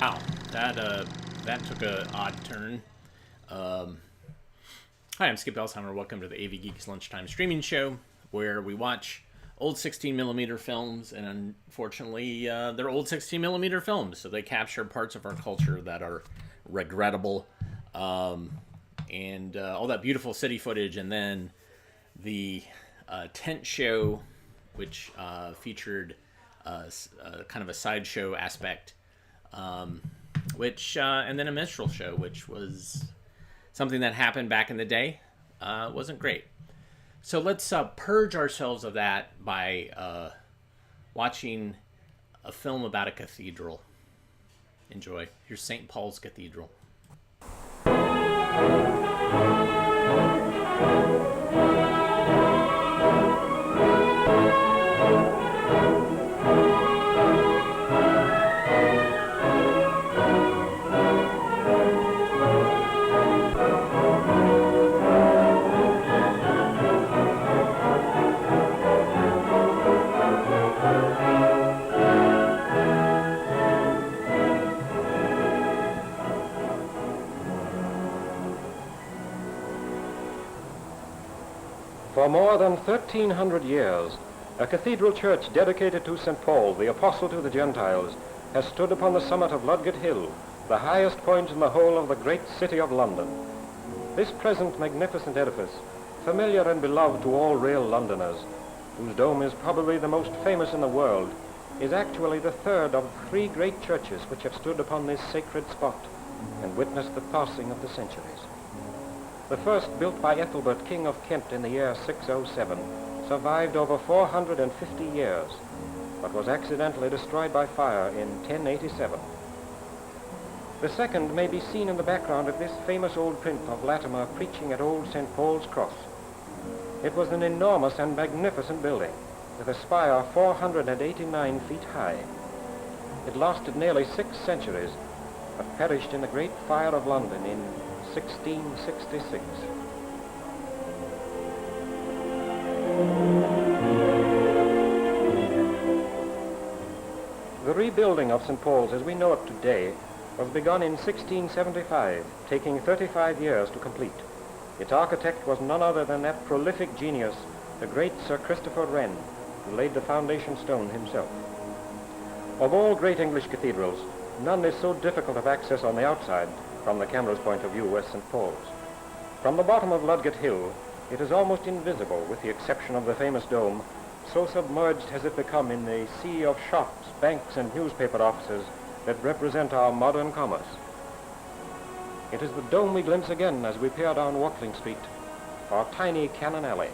Wow, that took a odd turn. Um, Hi, I'm Skip Elsheimer. Welcome to the AV Geeks Lunchtime streaming show, where we watch old 16 millimeter films, and unfortunately, they're old 16 millimeter films, so they capture parts of our culture that are regrettable, and all that beautiful city footage, and then the tent show, which featured kind of a sideshow aspect, which and then a minstrel show, which was something that happened back in the day. Wasn't great. So let's purge ourselves of that by watching a film about a cathedral. Enjoy. Here's St. Paul's Cathedral. For more than 1,300 years, a cathedral church dedicated to St. Paul, the apostle to the Gentiles, has stood upon the summit of Ludgate Hill, the highest point in the whole of the great city of London. This present magnificent edifice, familiar and beloved to all real Londoners, whose dome is probably the most famous in the world, is actually the third of three great churches which have stood upon this sacred spot and witnessed the passing of the centuries. The first, built by Ethelbert, King of Kent in the year 607, survived over 450 years, but was accidentally destroyed by fire in 1087. The second may be seen in the background of this famous old print of Latimer preaching at old St. Paul's Cross. It was an enormous and magnificent building, with a spire 489 feet high. It lasted nearly 6 centuries, but perished in the Great Fire of London in 1666. The rebuilding of St. Paul's as we know it today was begun in 1675, taking 35 years to complete. Its architect was none other than that prolific genius, the great Sir Christopher Wren, who laid the foundation stone himself. Of all great English cathedrals, none is so difficult of access on the outside, from the camera's point of view, as St. Paul's. From the bottom of Ludgate Hill, it is almost invisible, with the exception of the famous dome, so submerged has it become in the sea of shops, banks, and newspaper offices that represent our modern commerce. It is the dome we glimpse again as we peer down Watling Street, our tiny Cannon Alley.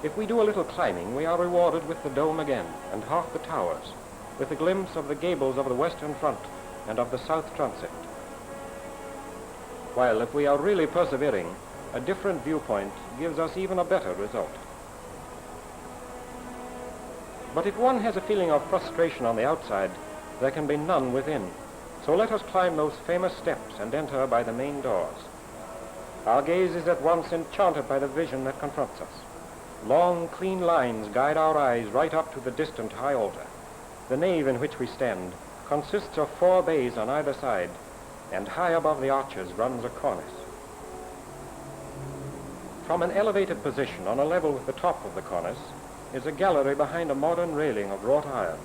If we do a little climbing, we are rewarded with the dome again, and half the towers, with a glimpse of the gables of the western front and of the south transept. While if we are really persevering, a different viewpoint gives us even a better result. But if one has a feeling of frustration on the outside, there can be none within. So let us climb those famous steps and enter by the main doors. Our gaze is at once enchanted by the vision that confronts us. Long, clean lines guide our eyes right up to the distant high altar. The nave in which we stand consists of 4 bays on either side, and high above the arches runs a cornice. From an elevated position on a level with the top of the cornice is a gallery behind a modern railing of wrought iron.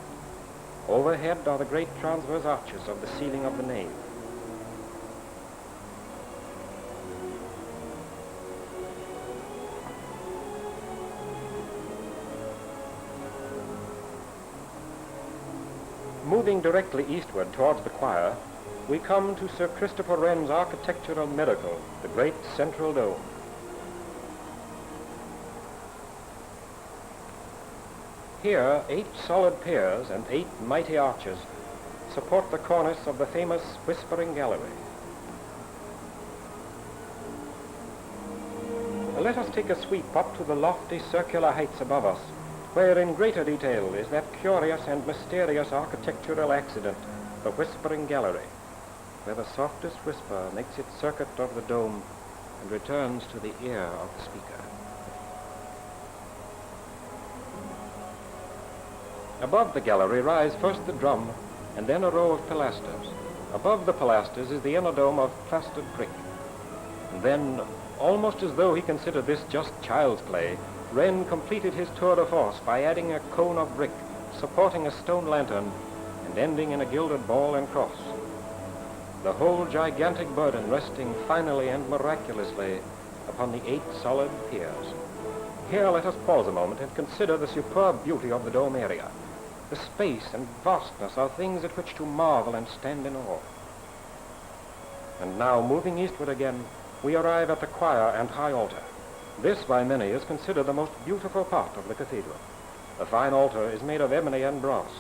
Overhead are the great transverse arches of the ceiling of the nave. Moving directly eastward towards the choir, we come to Sir Christopher Wren's architectural miracle, the great central dome. Here, 8 solid piers and 8 mighty arches support the cornice of the famous Whispering Gallery. Let us take a sweep up to the lofty circular heights above us, where in greater detail is that curious and mysterious architectural accident, the Whispering Gallery, where the softest whisper makes its circuit of the dome and returns to the ear of the speaker. Above the gallery rise first the drum, and then a row of pilasters. Above the pilasters is the inner dome of plastered brick. And then, almost as though he considered this just child's play, Wren completed his tour de force by adding a cone of brick, supporting a stone lantern, and ending in a gilded ball and cross. The whole gigantic burden resting finally and miraculously upon the 8 solid piers. Here let us pause a moment and consider the superb beauty of the dome area. The space and vastness are things at which to marvel and stand in awe. And now, moving eastward again, we arrive at the choir and high altar. This, by many, is considered the most beautiful part of the cathedral. The fine altar is made of ebony and brass,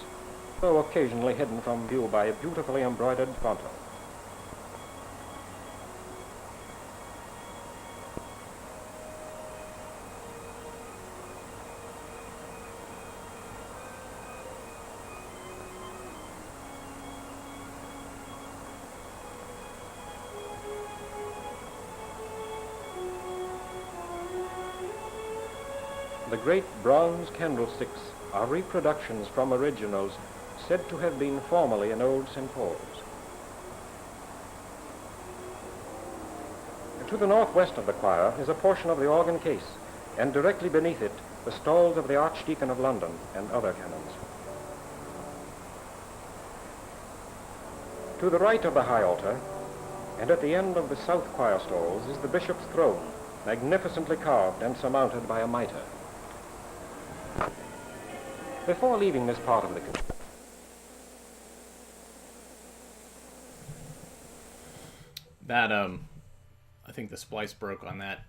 though occasionally hidden from view by a beautifully embroidered frontal. The great bronze candlesticks are reproductions from originals said to have been formerly in old St. Paul's. To the northwest of the choir is a portion of the organ case, and directly beneath it, the stalls of the Archdeacon of London and other canons. To the right of the high altar, and at the end of the south choir stalls, is the bishop's throne, magnificently carved and surmounted by a mitre. Before leaving this part of the cathedral, that I think the splice broke on that.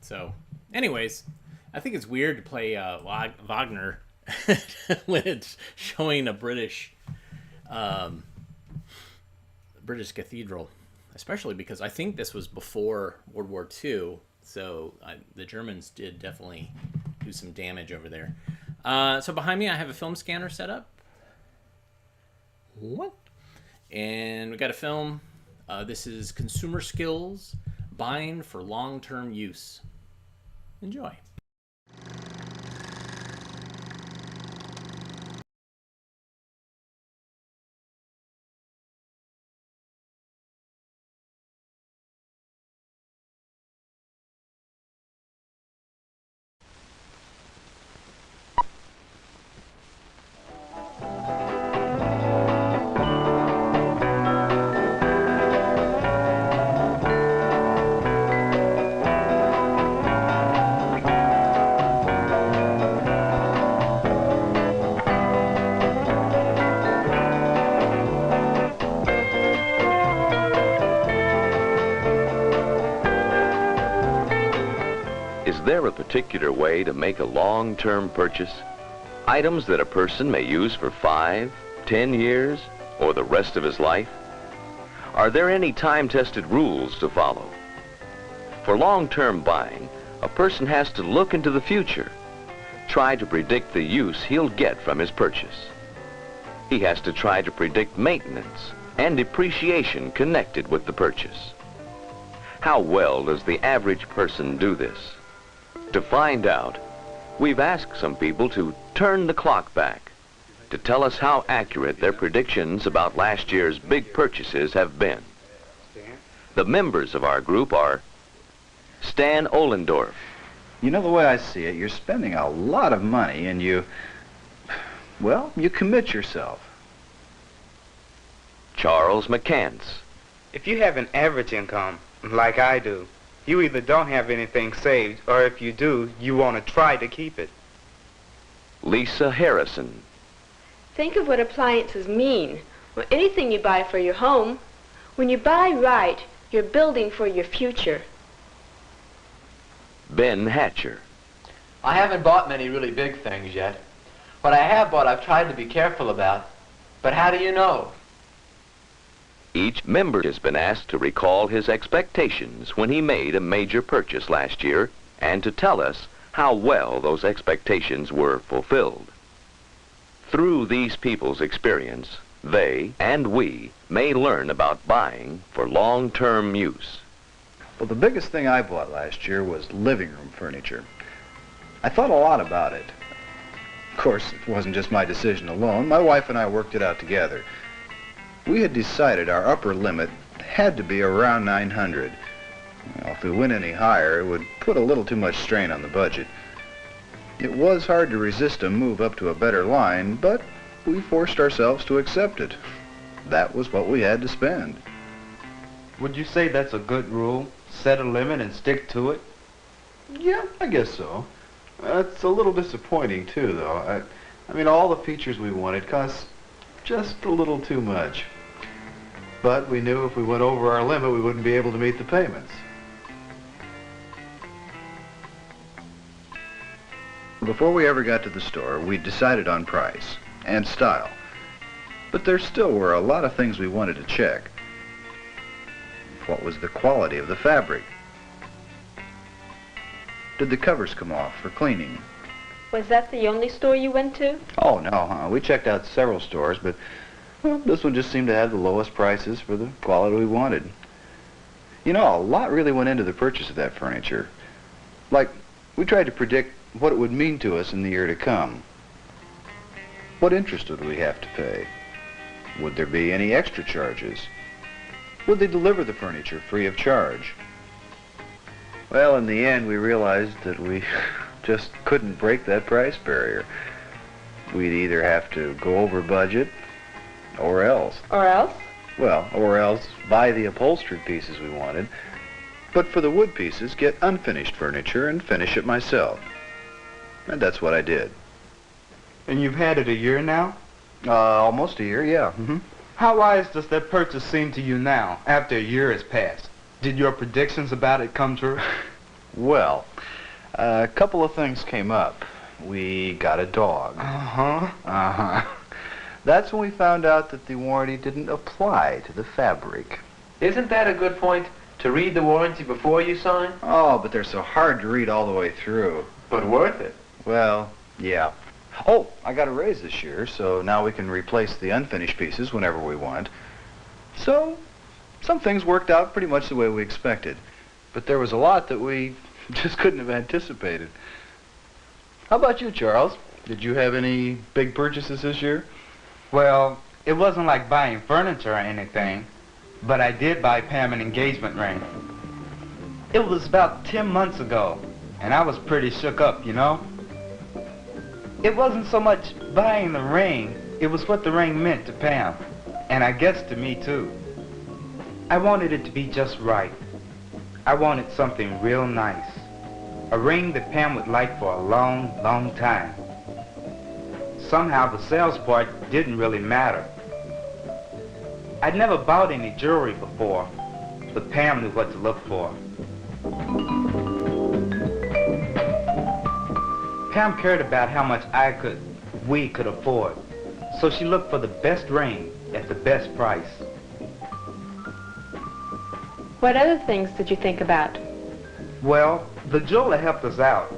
So anyways, I think it's weird to play Wagner when it's showing a British cathedral, especially because I think this was before World War II, so the Germans did definitely do some damage over there. So behind me I have a film scanner set up. What? And we got a film. This is Consumer Skills, Buying for Long-Term Use. Enjoy. Is there a particular way to make a long-term purchase? Items that a person may use for 5, 10 years, or the rest of his life? Are there any time-tested rules to follow? For long-term buying, a person has to look into the future, try to predict the use he'll get from his purchase. He has to try to predict maintenance and depreciation connected with the purchase. How well does the average person do this? To find out, we've asked some people to turn the clock back to tell us how accurate their predictions about last year's big purchases have been. The members of our group are Stan Ohlendorf. You know, the way I see it, you're spending a lot of money and you commit yourself. Charles McCants. If you have an average income, like I do, you either don't have anything saved, or if you do, you want to try to keep it. Lisa Harrison. Think of what appliances mean. Well, anything you buy for your home. When you buy right, you're building for your future. Ben Hatcher. I haven't bought many really big things yet. What I have bought, I've tried to be careful about. But how do you know? Each member has been asked to recall his expectations when he made a major purchase last year and to tell us how well those expectations were fulfilled. Through these people's experience, they and we may learn about buying for long-term use. Well, the biggest thing I bought last year was living room furniture. I thought a lot about it. Of course, it wasn't just my decision alone. My wife and I worked it out together. We had decided our upper limit had to be around 900. Well, if we went any higher, it would put a little too much strain on the budget. It was hard to resist a move up to a better line, but we forced ourselves to accept it. That was what we had to spend. Would you say that's a good rule? Set a limit and stick to it? Yeah, I guess so. It's a little disappointing, too, though. I mean, all the features we wanted cost just a little too much. But we knew if we went over our limit, we wouldn't be able to meet the payments. Before we ever got to the store, we decided on price and style. But there still were a lot of things we wanted to check. What was the quality of the fabric? Did the covers come off for cleaning? Was that the only store you went to? Oh, no. We checked out several stores, but well, this one just seemed to have the lowest prices for the quality we wanted. You know, a lot really went into the purchase of that furniture. Like, we tried to predict what it would mean to us in the year to come. What interest would we have to pay? Would there be any extra charges? Would they deliver the furniture free of charge? Well, in the end, we realized that we just couldn't break that price barrier. We'd either have to go over budget, or else. Or else? Well, or else buy the upholstered pieces we wanted, but for the wood pieces, get unfinished furniture and finish it myself. And that's what I did. And you've had it a year now? Almost a year, yeah. How wise does that purchase seem to you now, after a year has passed? Did your predictions about it come true? Well, a couple of things came up. We got a dog. That's when we found out that the warranty didn't apply to the fabric. Isn't that a good point, to read the warranty before you sign? Oh, but they're so hard to read all the way through. But worth it. Well, yeah. Oh, I got a raise this year, so now we can replace the unfinished pieces whenever we want. So, some things worked out pretty much the way we expected. But there was a lot that we just couldn't have anticipated. How about you, Charles? Did you have any big purchases this year? Well, it wasn't like buying furniture or anything, but I did buy Pam an engagement ring. It was about 10 months ago, and I was pretty shook up, you know? It wasn't so much buying the ring, it was what the ring meant to Pam, and I guess to me too. I wanted it to be just right. I wanted something real nice. A ring that Pam would like for a long, long time. Somehow the sales part didn't really matter. I'd never bought any jewelry before, but Pam knew what to look for. Pam cared about how much we could afford, so she looked for the best ring at the best price. What other things did you think about? Well, the jeweler helped us out.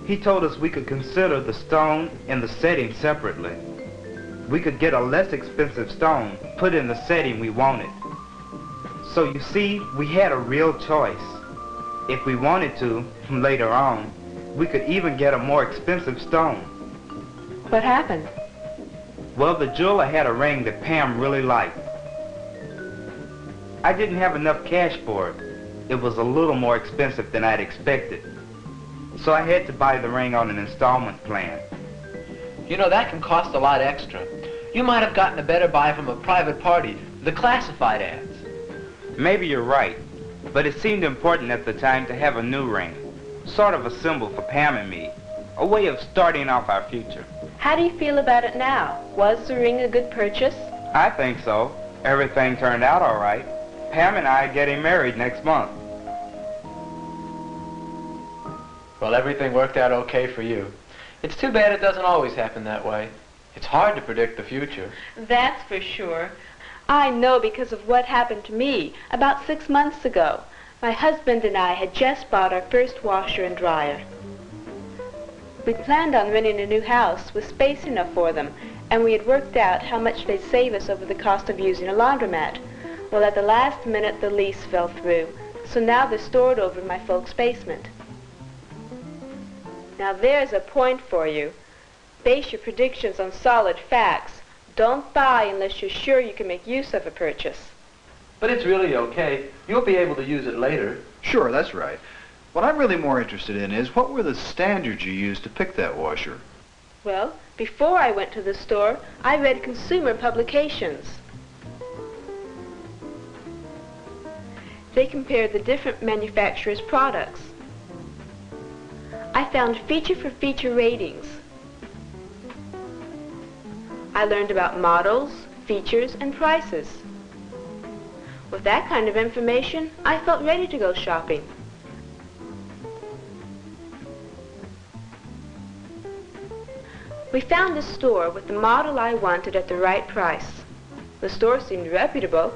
He told us we could consider the stone and the setting separately. We could get a less expensive stone, put in the setting we wanted. So you see, we had a real choice. If we wanted to, later on, we could even get a more expensive stone. What happened? Well, the jeweler had a ring that Pam really liked. I didn't have enough cash for it. It was a little more expensive than I'd expected. So I had to buy the ring on an installment plan. You know, that can cost a lot extra. You might have gotten a better buy from a private party, the classified ads. Maybe you're right, but it seemed important at the time to have a new ring, sort of a symbol for Pam and me, a way of starting off our future. How do you feel about it now? Was the ring a good purchase? I think so. Everything turned out all right. Pam and I are getting married next month. Well, everything worked out okay for you. It's too bad it doesn't always happen that way. It's hard to predict the future. That's for sure. I know because of what happened to me about 6 months ago. My husband and I had just bought our first washer and dryer. We planned on renting a new house with space enough for them, and we had worked out how much they'd save us over the cost of using a laundromat. Well, at the last minute, the lease fell through, so now they're stored over in my folks' basement. Now there's a point for you. Base your predictions on solid facts. Don't buy unless you're sure you can make use of a purchase. But it's really okay. You'll be able to use it later. Sure, that's right. What I'm really more interested in is what were the standards you used to pick that washer? Well, before I went to the store, I read consumer publications. They compared the different manufacturers' products. I found feature-for-feature ratings. I learned about models, features, and prices. With that kind of information, I felt ready to go shopping. We found a store with the model I wanted at the right price. The store seemed reputable,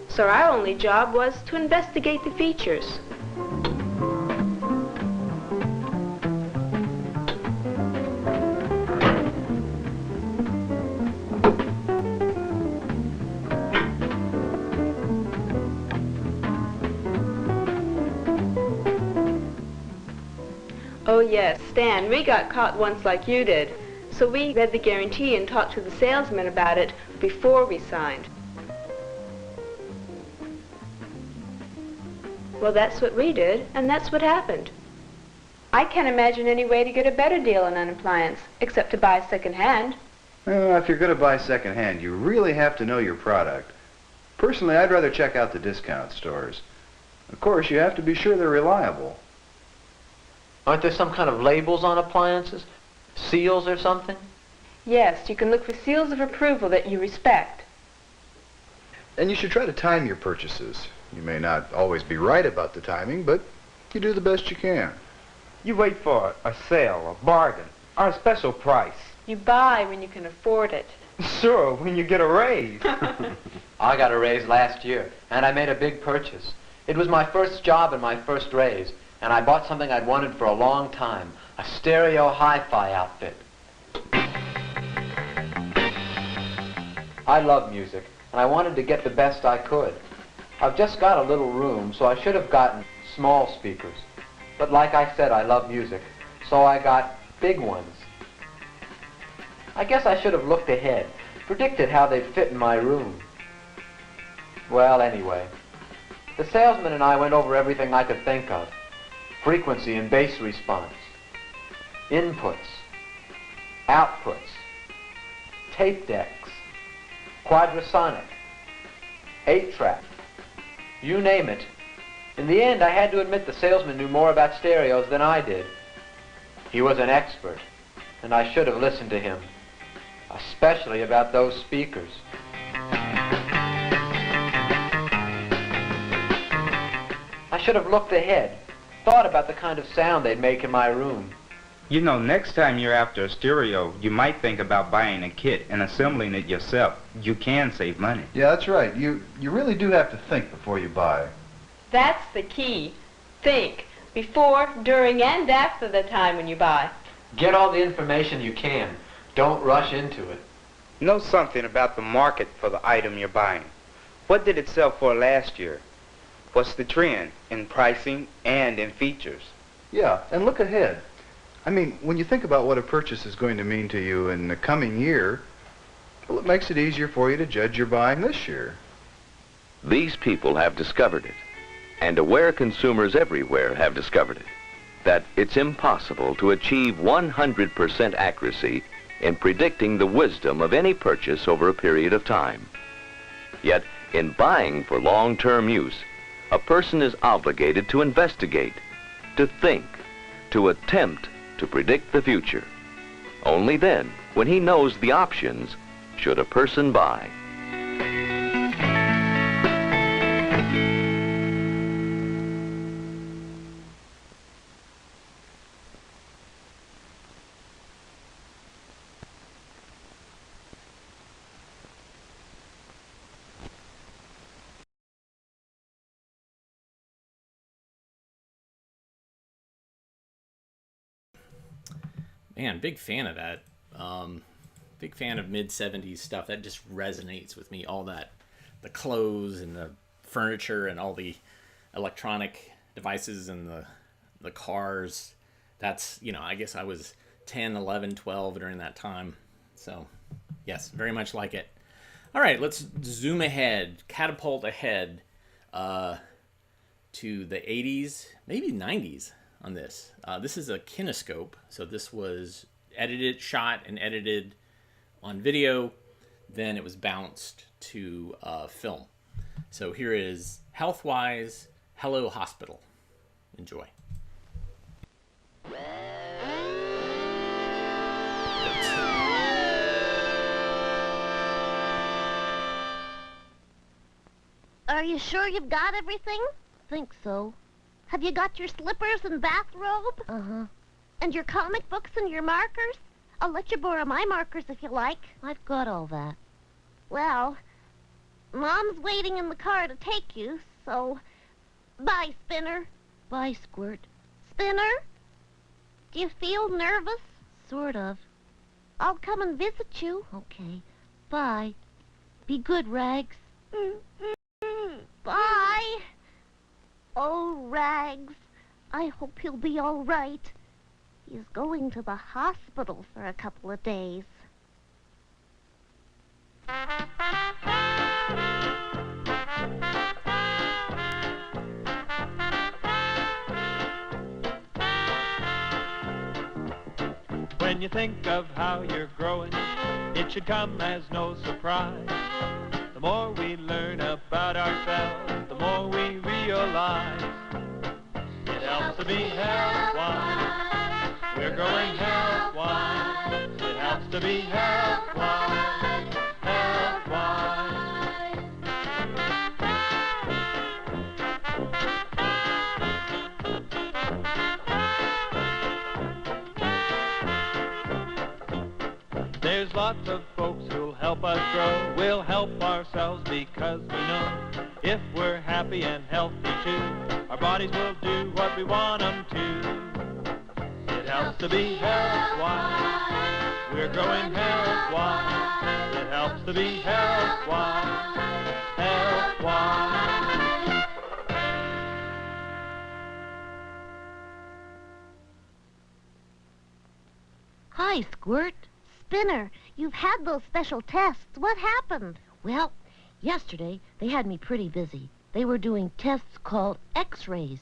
so our only job was to investigate the features. Oh yes, Stan, we got caught once like you did. So we read the guarantee and talked to the salesman about it before we signed. Well, that's what we did, and that's what happened. I can't imagine any way to get a better deal on an appliance, except to buy second-hand. Well, if you're going to buy second-hand, you really have to know your product. Personally, I'd rather check out the discount stores. Of course, you have to be sure they're reliable. Aren't there some kind of labels on appliances? Seals or something? Yes, you can look for seals of approval that you respect. And you should try to time your purchases. You may not always be right about the timing, but you do the best you can. You wait for a sale, a bargain, or a special price. You buy when you can afford it. Sure, when you get a raise. I got a raise last year, and I made a big purchase. It was my first job and my first raise, and I bought something I'd wanted for a long time, a stereo hi-fi outfit. I love music, and I wanted to get the best I could. I've just got a little room, so I should have gotten small speakers. But like I said, I love music, so I got big ones. I guess I should have looked ahead, predicted how they'd fit in my room. Well, anyway, the salesman and I went over everything I could think of. Frequency and bass response, inputs, outputs, tape decks, quadrasonic, 8-track, you name it. In the end, I had to admit the salesman knew more about stereos than I did. He was an expert, and I should have listened to him, especially about those speakers. I should have looked ahead, thought about the kind of sound they'd make in my room. You know, next time you're after a stereo, you might think about buying a kit and assembling it yourself. You can save money. Yeah, that's right. You really do have to think before you buy. That's the key. Think. Before, during, and after the time when you buy. Get all the information you can. Don't rush into it. Know something about the market for the item you're buying. What did it sell for last year? What's the trend in pricing and in features? Yeah, and look ahead. I mean, when you think about what a purchase is going to mean to you in the coming year, well, it makes it easier for you to judge your buying this year. These people have discovered it, and aware consumers everywhere have discovered it, that it's impossible to achieve 100% accuracy in predicting the wisdom of any purchase over a period of time. Yet, in buying for long-term use, a person is obligated to investigate, to think, to attempt to predict the future. Only then, when he knows the options, should a person buy. Man, big fan of that. Big fan of mid-70s stuff. That just resonates with me. All that, the clothes and the furniture and all the electronic devices and the cars. that's, I guess I was 10, 11, 12 during that time. So, yes, very much like it. All right, let's zoom ahead, catapult ahead to the 80s, maybe 90s on this. This is a kinescope, so this was shot and edited on video, then it was bounced to film. So here is Healthwise, Hello Hospital. Enjoy. Are you sure you've got everything? Think so. Have you got your slippers and bathrobe? Uh-huh. And your comic books and your markers? I'll let you borrow my markers if you like. I've got all that. Well, Mom's waiting in the car to take you, so bye, Spinner. Bye, Squirt. Spinner? Do you feel nervous? Sort of. I'll come and visit you. Okay. Bye. Be good, Rags. Bye. Oh, Rags. I hope he'll be all right. He's going to the hospital for a couple of days. When you think of how you're growing, it should come as no surprise. The more we learn about ourselves, the more we realize. It helps to be health-wise. We're growing health-wise. It helps to be health-wise, health-wise. There's lots of folks who'll help us grow. We'll help ourselves because we know if we're happy and healthy too, our bodies will do what we want them to. It helps to be health-wise. We're growing health-wise. It helps to be health-wise, health-wise. Hi, Squirt. Spinner, you've had those special tests. What happened? Well, yesterday they had me pretty busy. They were doing tests called X-rays.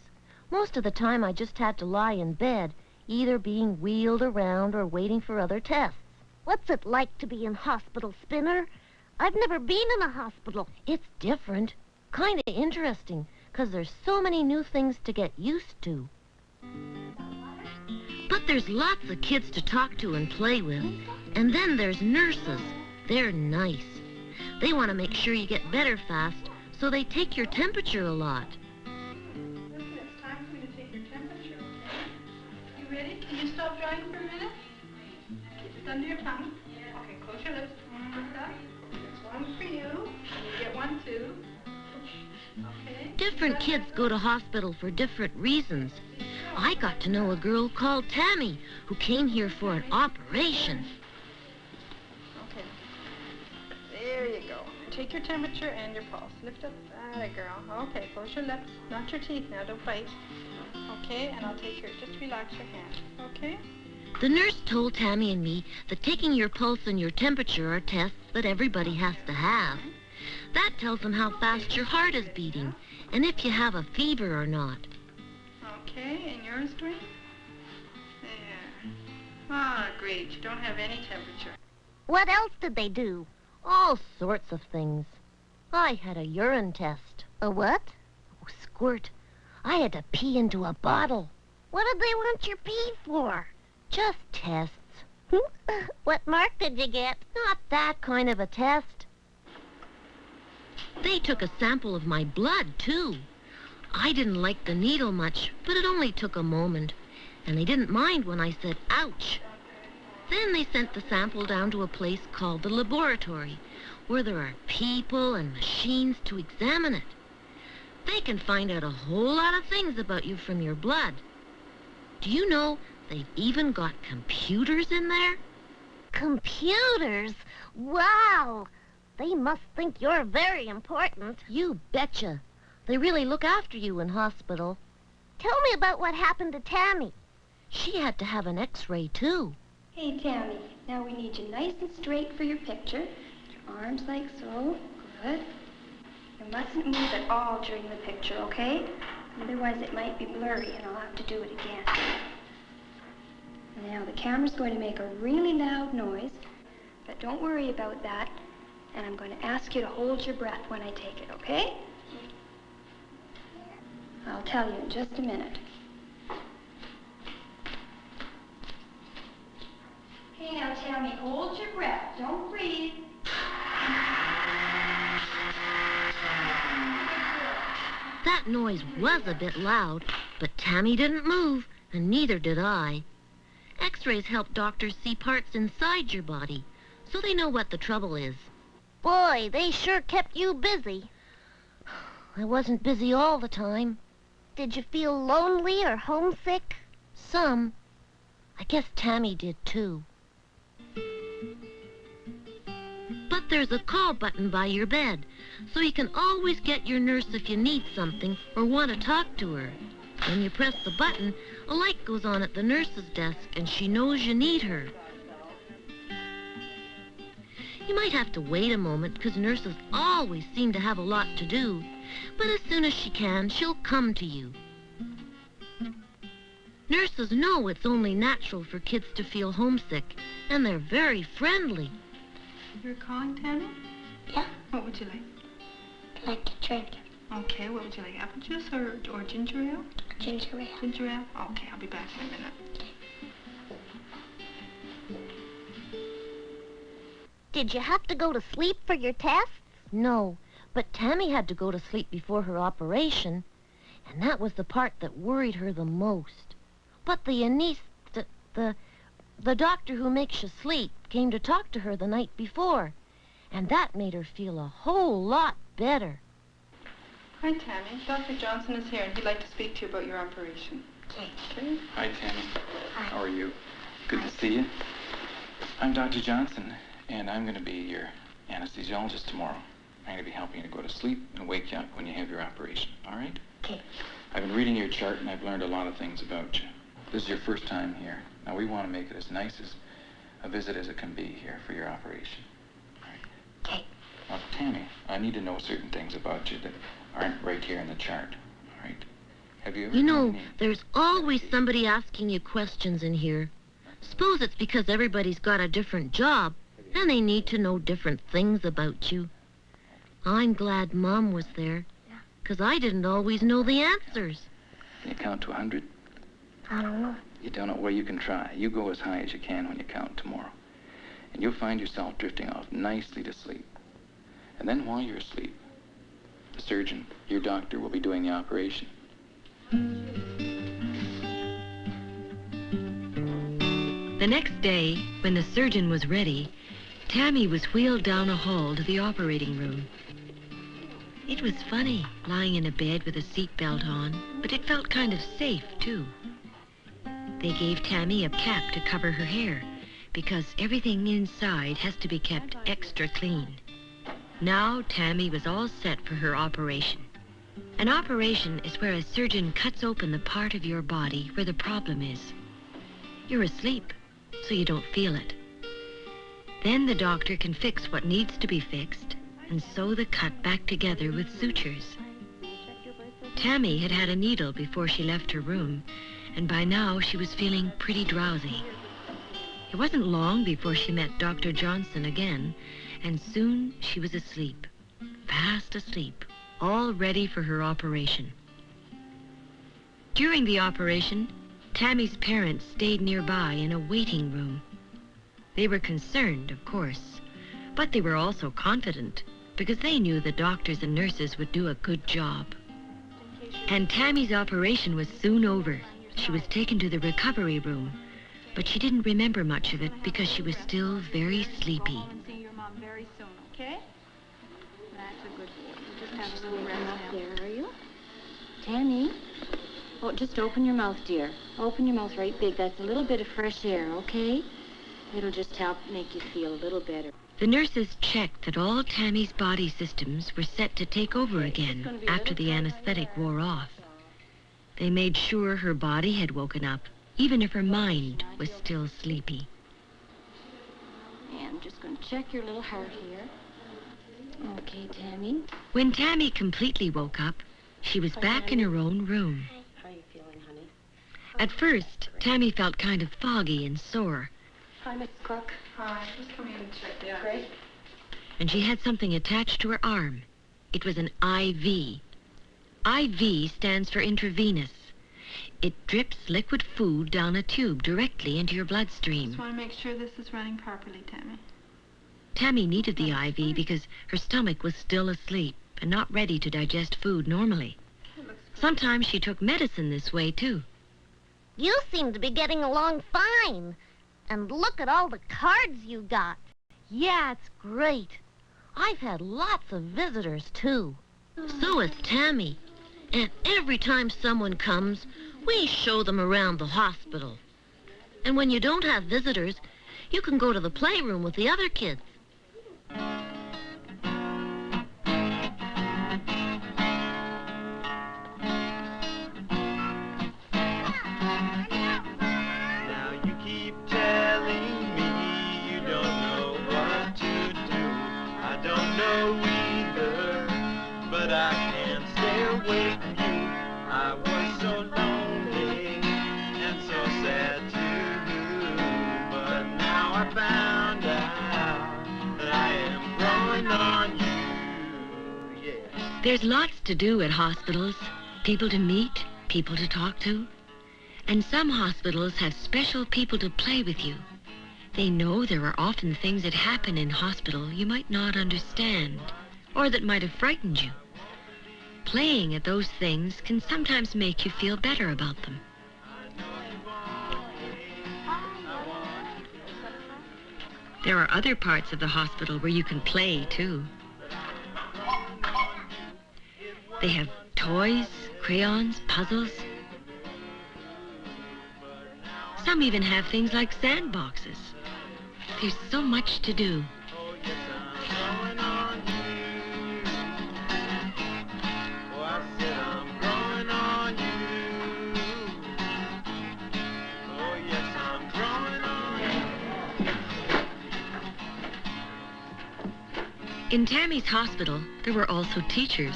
Most of the time I just had to lie in bed, either being wheeled around or waiting for other tests. What's it like to be in hospital, Spinner? I've never been in a hospital. It's different. Kind of interesting, 'cause there's so many new things to get used to. But there's lots of kids to talk to and play with. And then there's nurses. They're nice. They want to make sure you get better fast, so they take your temperature a lot. Listen, it's time for me to take your temperature, okay? You ready? Can you stop drying for a minute? Keep it under your tongue. Okay, close your lips. There's one for you. And you get one too. Okay. Different kids go to hospital for different reasons. I got to know a girl called Tammy who came here for an operation. Okay. There you go. Take your temperature and your pulse. Lift up. That girl. Okay, close your lips. Not your teeth now. Don't bite. Okay, and I'll take your... Just relax your hand. Okay? The nurse told Tammy and me that taking your pulse and your temperature are tests that everybody has to have. That tells them how fast your heart is beating and if you have a fever or not. Okay, and yours, Dwayne? There. Ah, great. You don't have any temperature. What else did they do? All sorts of things. I had a urine test. A what? Oh, Squirt. I had to pee into a bottle. What did they want your pee for? Just tests. What mark did you get? Not that kind of a test. They took a sample of my blood, too. I didn't like the needle much, but it only took a moment. And they didn't mind when I said, ouch. Then they sent the sample down to a place called the laboratory, where there are people and machines to examine it. They can find out a whole lot of things about you from your blood. Do you know they've even got computers in there? Computers? Wow! They must think you're very important. You betcha. They really look after you in hospital. Tell me about what happened to Tammy. She had to have an x-ray, too. Hey, Tammy, now we need you nice and straight for your picture. Your arms like so. Good. You mustn't move at all during the picture, okay? Otherwise it might be blurry and I'll have to do it again. Now the camera's going to make a really loud noise, but don't worry about that. And I'm going to ask you to hold your breath when I take it, okay? I'll tell you in just a minute. Okay, now Tammy, hold your breath. Don't breathe. That noise was a bit loud, but Tammy didn't move, and neither did I. X-rays help doctors see parts inside your body, so they know what the trouble is. Boy, they sure kept you busy. I wasn't busy all the time. Did you feel lonely or homesick? Some. I guess Tammy did, too. But there's a call button by your bed, so you can always get your nurse if you need something or want to talk to her. When you press the button, a light goes on at the nurse's desk, and she knows you need her. You might have to wait a moment, because nurses always seem to have a lot to do. But as soon as she can, she'll come to you. Nurses know it's only natural for kids to feel homesick, and they're very friendly. You're calling, Tammy? Yeah. What would you like? I'd like to drink. Okay, what would you like? Apple juice or ginger ale? Ginger ale. Ginger ale? Okay, I'll be back in a minute. Did you have to go to sleep for your test? No, but Tammy had to go to sleep before her operation, and that was the part that worried her the most. But the doctor who makes you sleep came to talk to her the night before, and that made her feel a whole lot better. Hi, Tammy. Dr. Johnson is here, and he'd like to speak to you about your operation. Okay. Hi, Tammy. Hi. How are you? Good to see you. I'm Dr. Johnson, and I'm going to be your anesthesiologist tomorrow. I'm going to be helping you to go to sleep and wake you up when you have your operation, all right? Okay. I've been reading your chart, and I've learned a lot of things about you. This is your first time here. Now, we want to make it as nice as a visit as it can be here for your operation. All right? Okay. Now, Tammy, I need to know certain things about you that aren't right here in the chart, all right? Have you ever... You know, there's always somebody asking you questions in here. Suppose it's because everybody's got a different job, and they need to know different things about you. I'm glad Mom was there, because I didn't always know the answers. Can you count to 100? I don't know. You don't know? Well, you can try. You go as high as you can when you count tomorrow. And you'll find yourself drifting off nicely to sleep. And then while you're asleep, the surgeon, your doctor, will be doing the operation. The next day, when the surgeon was ready, Tammy was wheeled down a hall to the operating room. It was funny, lying in a bed with a seatbelt on, but it felt kind of safe, too. They gave Tammy a cap to cover her hair, because everything inside has to be kept extra clean. Now Tammy was all set for her operation. An operation is where a surgeon cuts open the part of your body where the problem is. You're asleep, so you don't feel it. Then the doctor can fix what needs to be fixed and sew the cut back together with sutures. Tammy had had a needle before she left her room, and by now she was feeling pretty drowsy. It wasn't long before she met Dr. Johnson again, and soon she was asleep, fast asleep, all ready for her operation. During the operation, Tammy's parents stayed nearby in a waiting room. They were concerned, of course, but they were also confident because they knew the doctors and nurses would do a good job. And Tammy's operation was soon over. She was taken to the recovery room, but she didn't remember much of it because she was still very sleepy. See your mom very soon, okay? That's a good boy. You just have a little rest now. There, are you? Tammy? Oh, just open your mouth, dear. Open your mouth right big. That's a little bit of fresh air, okay? It'll just help make you feel a little better. The nurses checked that all Tammy's body systems were set to take over again after the anesthetic wore off. They made sure her body had woken up even if her mind was still sleepy. And I'm just going to check your little heart here. Okay, Tammy. When Tammy completely woke up, she was back in her own room. How are you feeling, honey? At first, Tammy felt kind of foggy and sore, Hi, Miss Cook. Hi, just come in and check the Great. and she had something attached to her arm. It was an IV. IV stands for intravenous. It drips liquid food down a tube directly into your bloodstream. Just want to make sure this is running properly, Tammy. Tammy needed the IV because her stomach was still asleep and not ready to digest food normally. Sometimes she took medicine this way, too. You seem to be getting along fine. And look at all the cards you got. Yeah, it's great. I've had lots of visitors, too. So has Tammy. And every time someone comes, we show them around the hospital. And when you don't have visitors, you can go to the playroom with the other kids. Now you keep telling me you don't know what to do. I don't know either, but I can't stay away from you. I was so lonely and so sad too, but now I found out that I am growing on you. Yeah. There's lots to do at hospitals. People to meet, people to talk to. And some hospitals have special people to play with you. They know there are often things that happen in hospital you might not understand, or that might have frightened you. Playing at those things can sometimes make you feel better about them. There are other parts of the hospital where you can play, too. They have toys, crayons, puzzles. Some even have things like sandboxes. There's so much to do. In Tammy's hospital, there were also teachers.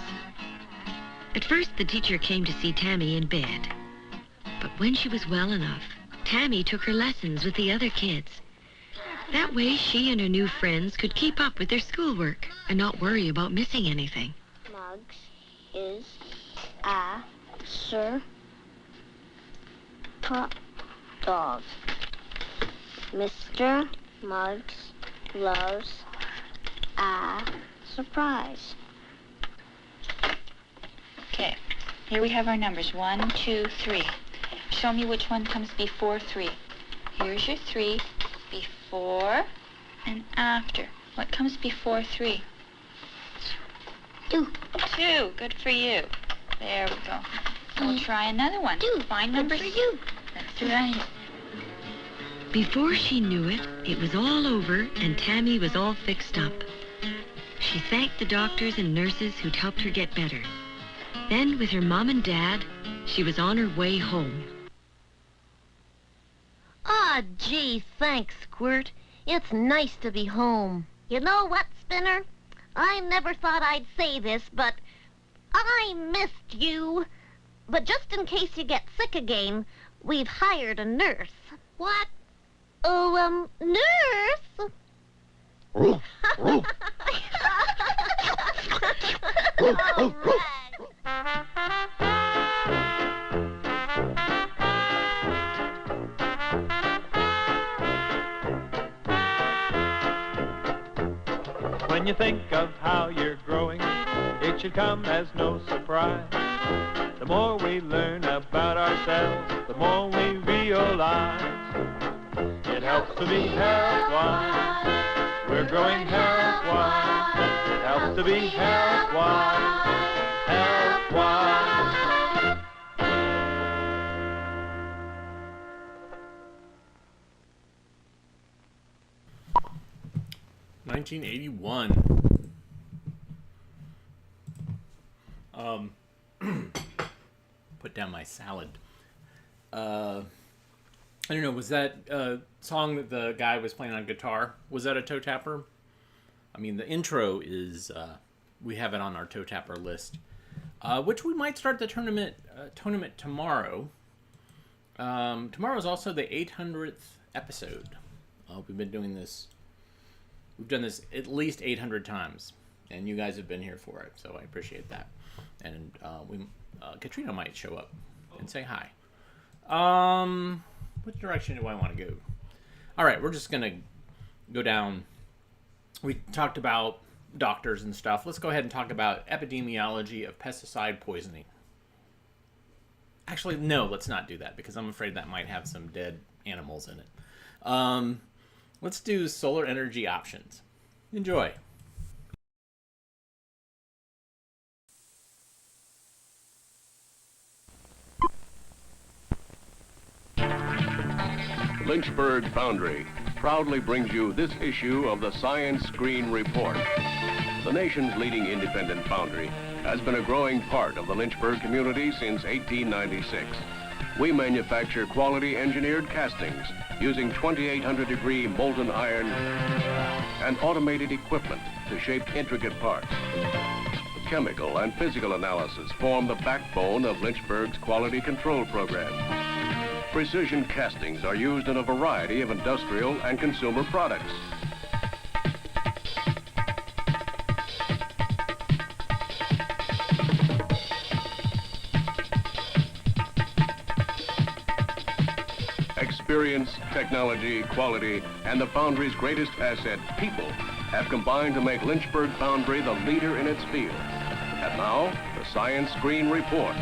At first, the teacher came to see Tammy in bed. But when she was well enough, Tammy took her lessons with the other kids. That way, she and her new friends could keep up with their schoolwork and not worry about missing anything. Muggs is a dog. Mr. Muggs loves a surprise. Okay, here we have our numbers, 1, 2, 3. Show me which one comes before 3. Here's your 3, before and after. What comes before 3? 2. 2, good for you. There we go. We'll try another one. 2, find good number for you. That's right. Before she knew it, it was all over and Tammy was all fixed up. She thanked the doctors and nurses who'd helped her get better. Then, with her mom and dad, she was on her way home. Ah, gee, thanks, Squirt. It's nice to be home. You know what, Spinner? I never thought I'd say this, but I missed you. But just in case you get sick again, we've hired a nurse. What? Oh, nurse? All When you think of how you're growing, it should come as no surprise. The more we learn about ourselves, the more we realize. It helps to be health-wise. We're growing health-wise. It helps to be health-wise. Health-wise. 1981. Put down my salad. I don't know, was that song that the guy was playing on guitar, was that a toe tapper? I mean, the intro is, we have it on our toe tapper list, which we might start the tournament tomorrow. Tomorrow is also the 800th episode. We've been doing this, we've done this at least 800 times, and you guys have been here for it, so I appreciate that. And Katrina might show up and say hi. Which direction do I want to go? All right, we're just going to go down. We talked about doctors and stuff. Let's go ahead and talk about epidemiology of pesticide poisoning. Actually, no, let's not do that because I'm afraid that might have some dead animals in it. Let's do solar energy options. Enjoy. Lynchburg Foundry proudly brings you this issue of the Science Screen Report. The nation's leading independent foundry has been a growing part of the Lynchburg community since 1896. We manufacture quality engineered castings using 2800-degree molten iron and automated equipment to shape intricate parts. Chemical and physical analysis form the backbone of Lynchburg's quality control program. Precision castings are used in a variety of industrial and consumer products. Experience, technology, quality, and the foundry's greatest asset, people, have combined to make Lynchburg Foundry the leader in its field. And now, the Science Screen Report.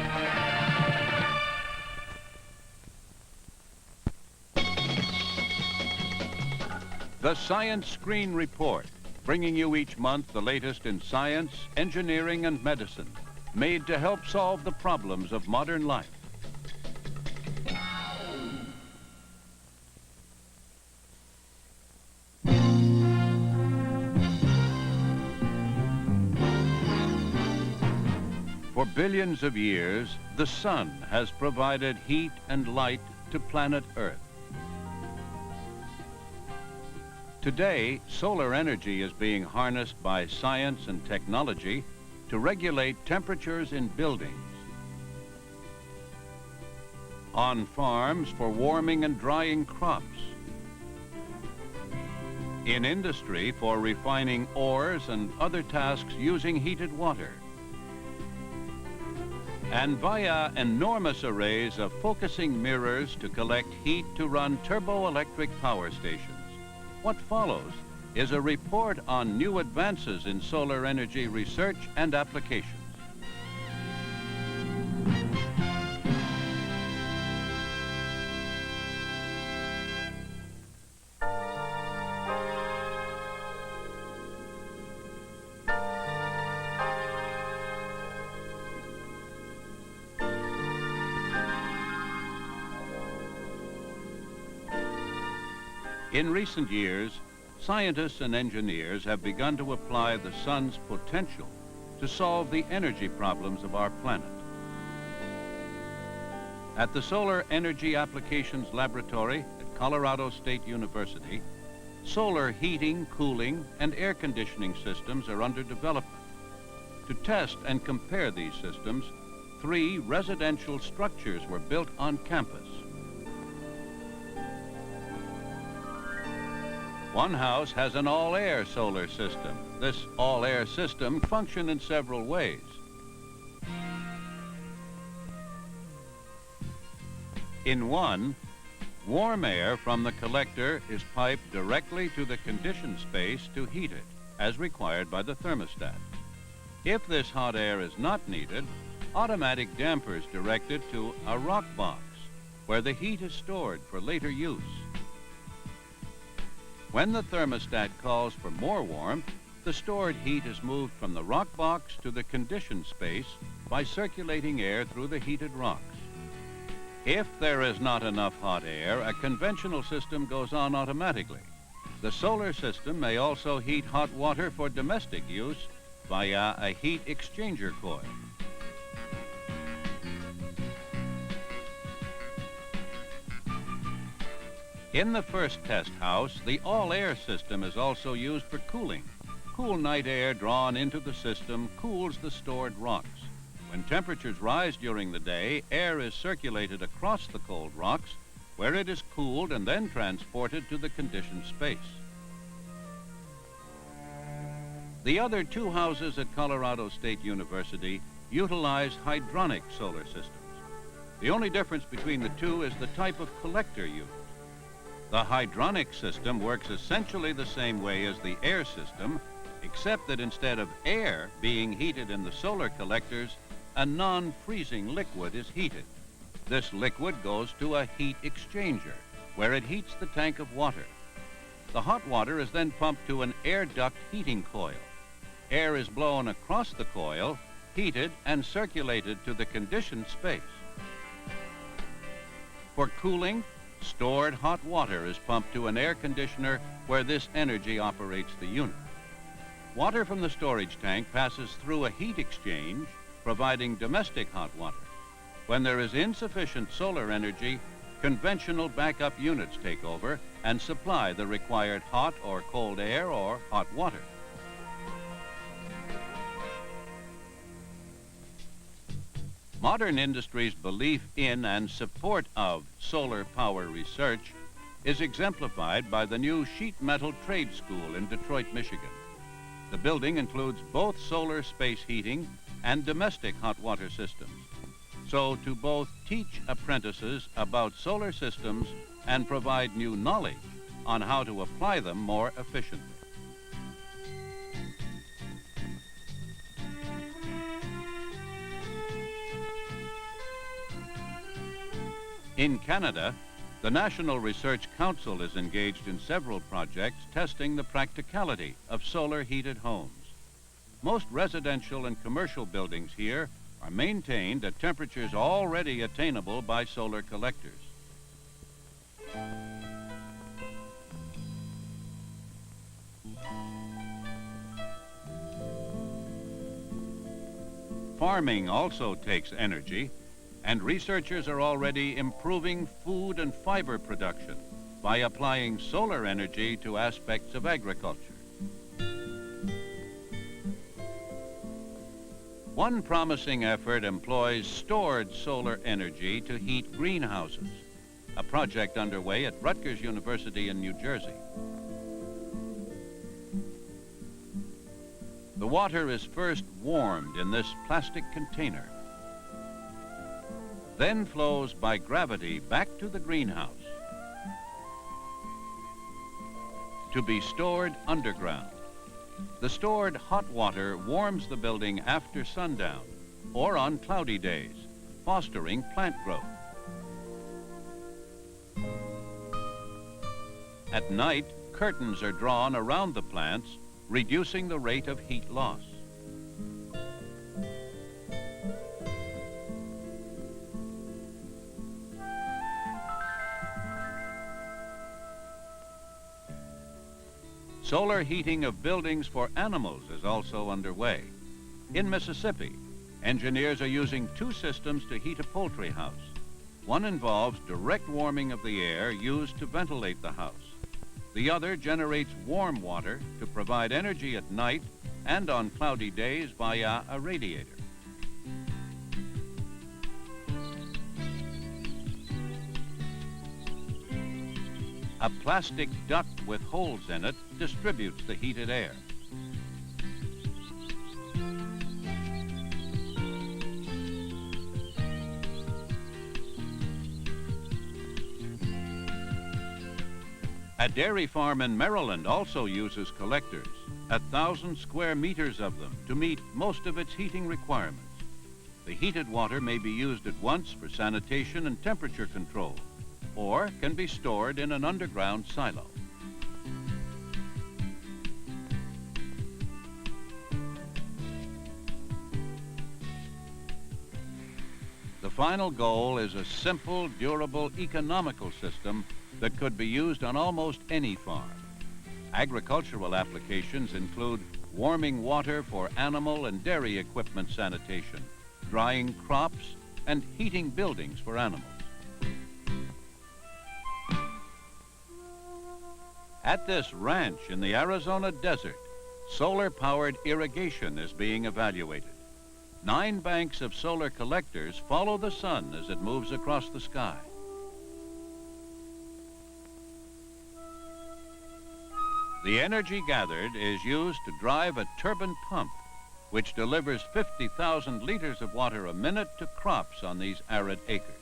The Science Screen Report, bringing you each month the latest in science, engineering, and medicine, made to help solve the problems of modern life. For billions of years, the sun has provided heat and light to planet Earth. Today, solar energy is being harnessed by science and technology to regulate temperatures in buildings, on farms for warming and drying crops, in industry for refining ores and other tasks using heated water, and via enormous arrays of focusing mirrors to collect heat to run turboelectric power stations. What follows is a report on new advances in solar energy research and applications. In recent years, scientists and engineers have begun to apply the sun's potential to solve the energy problems of our planet. At the Solar Energy Applications Laboratory at Colorado State University, solar heating, cooling, and air conditioning systems are under development. To test and compare these systems, 3 residential structures were built on campus. One house has an all-air solar system. This all-air system functions in several ways. In one, warm air from the collector is piped directly to the conditioned space to heat it, as required by the thermostat. If this hot air is not needed, automatic dampers directed to a rock box, where the heat is stored for later use. When the thermostat calls for more warmth, the stored heat is moved from the rock box to the conditioned space by circulating air through the heated rocks. If there is not enough hot air, a conventional system goes on automatically. The solar system may also heat hot water for domestic use via a heat exchanger coil. In the first test house, the all-air system is also used for cooling. Cool night air drawn into the system cools the stored rocks. When temperatures rise during the day, air is circulated across the cold rocks, where it is cooled and then transported to the conditioned space. The other two houses at Colorado State University utilize hydronic solar systems. The only difference between the two is the type of collector used. The hydronic system works essentially the same way as the air system, except that instead of air being heated in the solar collectors, a non-freezing liquid is heated. This liquid goes to a heat exchanger, where it heats the tank of water. The hot water is then pumped to an air duct heating coil. Air is blown across the coil, heated and circulated to the conditioned space. For cooling, stored hot water is pumped to an air conditioner where this energy operates the unit. Water from the storage tank passes through a heat exchange, providing domestic hot water. When there is insufficient solar energy, conventional backup units take over and supply the required hot or cold air or hot water. Modern industry's belief in and support of solar power research is exemplified by the new sheet metal trade school in Detroit, Michigan. The building includes both solar space heating and domestic hot water systems, so to both teach apprentices about solar systems and provide new knowledge on how to apply them more efficiently. In Canada, the National Research Council is engaged in several projects testing the practicality of solar-heated homes. Most residential and commercial buildings here are maintained at temperatures already attainable by solar collectors. Farming also takes energy, and researchers are already improving food and fiber production by applying solar energy to aspects of agriculture. One promising effort employs stored solar energy to heat greenhouses, a project underway at Rutgers University in New Jersey. The water is first warmed in this plastic container, then flows by gravity back to the greenhouse to be stored underground. The stored hot water warms the building after sundown or on cloudy days, fostering plant growth. At night, curtains are drawn around the plants, reducing the rate of heat loss. Solar heating of buildings for animals is also underway. In Mississippi, engineers are using two systems to heat a poultry house. One involves direct warming of the air used to ventilate the house. The other generates warm water to provide energy at night and on cloudy days via a radiator. A plastic duct with holes in it distributes the heated air. A dairy farm in Maryland also uses collectors, 1,000 square meters of them, to meet most of its heating requirements. The heated water may be used at once for sanitation and temperature control, or can be stored in an underground silo. The final goal is a simple, durable, economical system that could be used on almost any farm. Agricultural applications include warming water for animal and dairy equipment sanitation, drying crops, and heating buildings for animals. At this ranch in the Arizona desert, solar-powered irrigation is being evaluated. 9 banks of solar collectors follow the sun as it moves across the sky. The energy gathered is used to drive a turbine pump, which delivers 50,000 liters of water a minute to crops on these arid acres.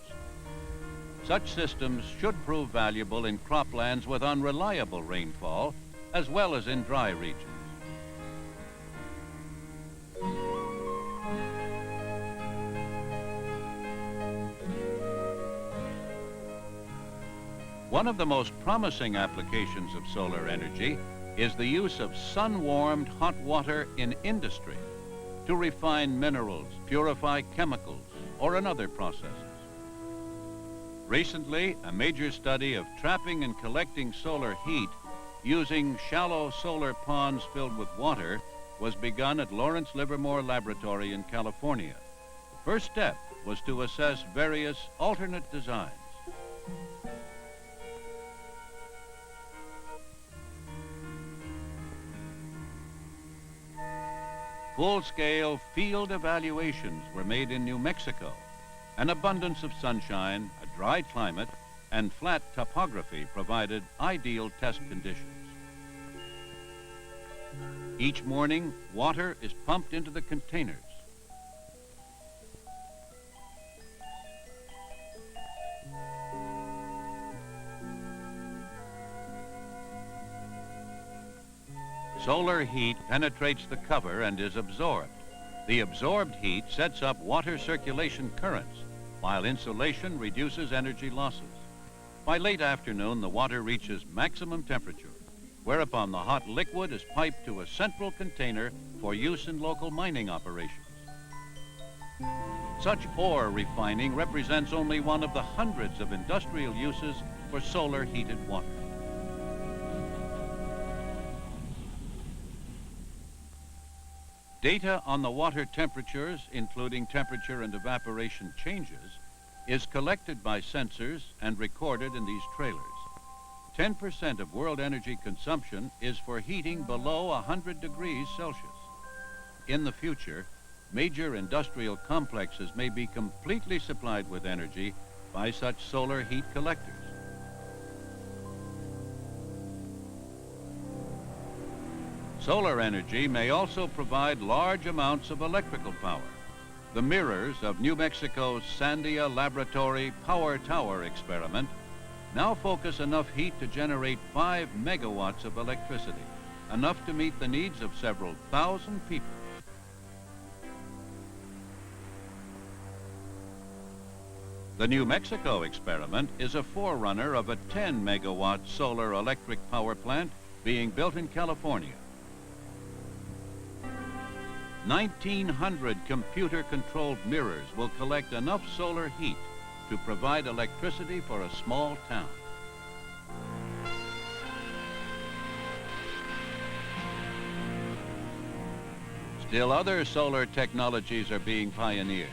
Such systems should prove valuable in croplands with unreliable rainfall, as well as in dry regions. One of the most promising applications of solar energy is the use of sun-warmed hot water in industry to refine minerals, purify chemicals, or in other processes. Recently, a major study of trapping and collecting solar heat using shallow solar ponds filled with water was begun at Lawrence Livermore Laboratory in California. The first step was to assess various alternate designs. Full-scale field evaluations were made in New Mexico. An abundance of sunshine, a dry climate, and flat topography provided ideal test conditions. Each morning, water is pumped into the containers. Solar heat penetrates the cover and is absorbed. The absorbed heat sets up water circulation currents, while insulation reduces energy losses. By late afternoon, the water reaches maximum temperature, whereupon the hot liquid is piped to a central container for use in local mining operations. Such ore refining represents only one of the hundreds of industrial uses for solar heated water. Data on the water temperatures, including temperature and evaporation changes, is collected by sensors and recorded in these trailers. 10% of world energy consumption is for heating below 100 degrees Celsius. In the future, major industrial complexes may be completely supplied with energy by such solar heat collectors. Solar energy may also provide large amounts of electrical power. The mirrors of New Mexico's Sandia Laboratory Power Tower experiment now focus enough heat to generate 5 megawatts of electricity, enough to meet the needs of several thousand people. The New Mexico experiment is a forerunner of a 10 megawatt solar electric power plant being built in California. 1,900 computer-controlled mirrors will collect enough solar heat to provide electricity for a small town. Still other solar technologies are being pioneered,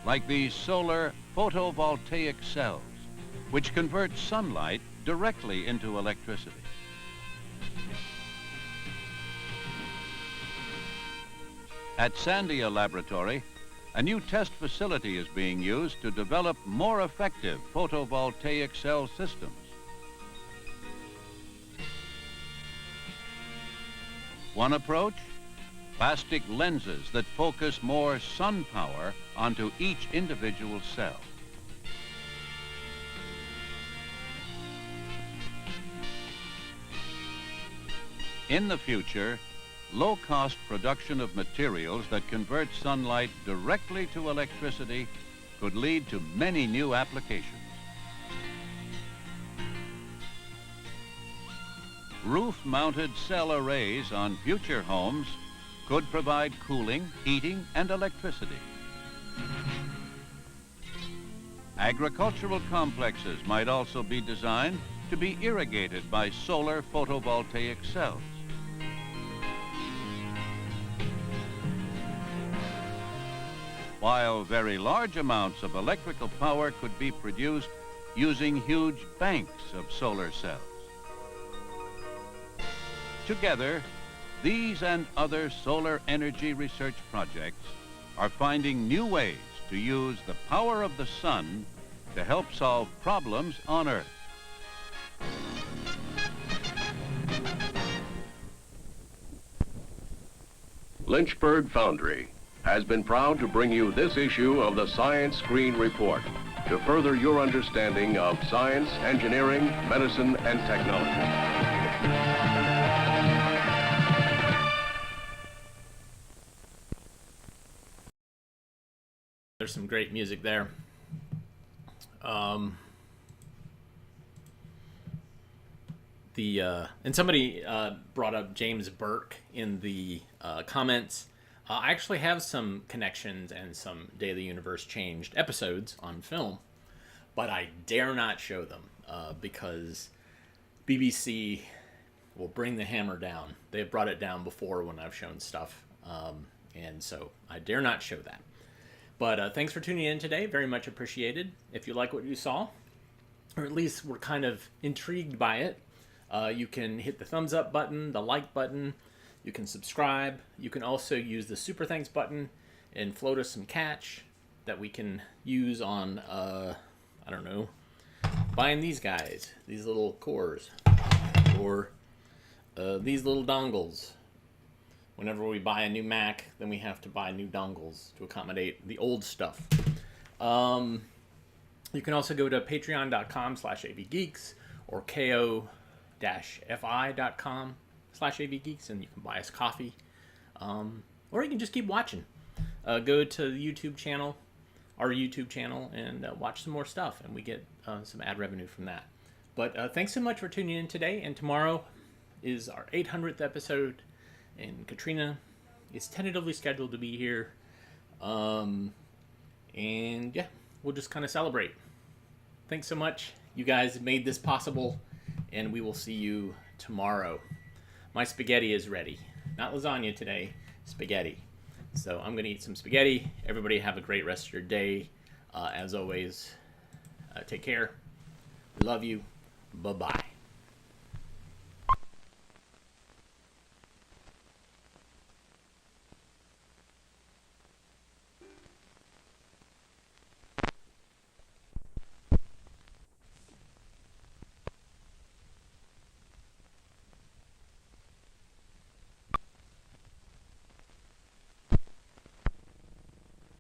like these solar photovoltaic cells, which convert sunlight directly into electricity. At Sandia Laboratory, a new test facility is being used to develop more effective photovoltaic cell systems. One approach? Plastic lenses that focus more sun power onto each individual cell. In the future, low-cost production of materials that convert sunlight directly to electricity could lead to many new applications. Roof-mounted cell arrays on future homes could provide cooling, heating, and electricity. Agricultural complexes might also be designed to be irrigated by solar photovoltaic cells. While very large amounts of electrical power could be produced using huge banks of solar cells. Together, these and other solar energy research projects are finding new ways to use the power of the sun to help solve problems on Earth. Lynchburg Foundry has been proud to bring you this issue of the Science Screen Report to further your understanding of science, engineering, medicine, and technology. There's some great music there. And somebody brought up James Burke in the comments. I actually have some connections and some Daily Universe Changed episodes on film, but I dare not show them because BBC will bring the hammer down. They've brought it down before when I've shown stuff, and so I dare not show that. But thanks for tuning in today. Very much appreciated. If you like what you saw, or at least were kind of intrigued by it, you can hit the thumbs up button, the like button. You can subscribe. You can also use the super thanks button and float us some cash that we can use on, I don't know, buying these guys, these little cores, or these little dongles. Whenever we buy a new Mac, then we have to buy new dongles to accommodate the old stuff. You can also go to patreon.com/avgeeks or ko-fi.com/avgeeks, and you can buy us coffee. Or you can just keep watching. Go to the YouTube channel, our YouTube channel, and watch some more stuff, and we get some ad revenue from that. But thanks so much for tuning in today, and tomorrow is our 800th episode, and Katrina is tentatively scheduled to be here. And yeah, we'll just kind of celebrate. Thanks so much. You guys made this possible, and we will see you tomorrow. My spaghetti is ready. Not lasagna today, spaghetti. So I'm going to eat some spaghetti. Everybody have a great rest of your day. As always, take care. We love you. Bye-bye.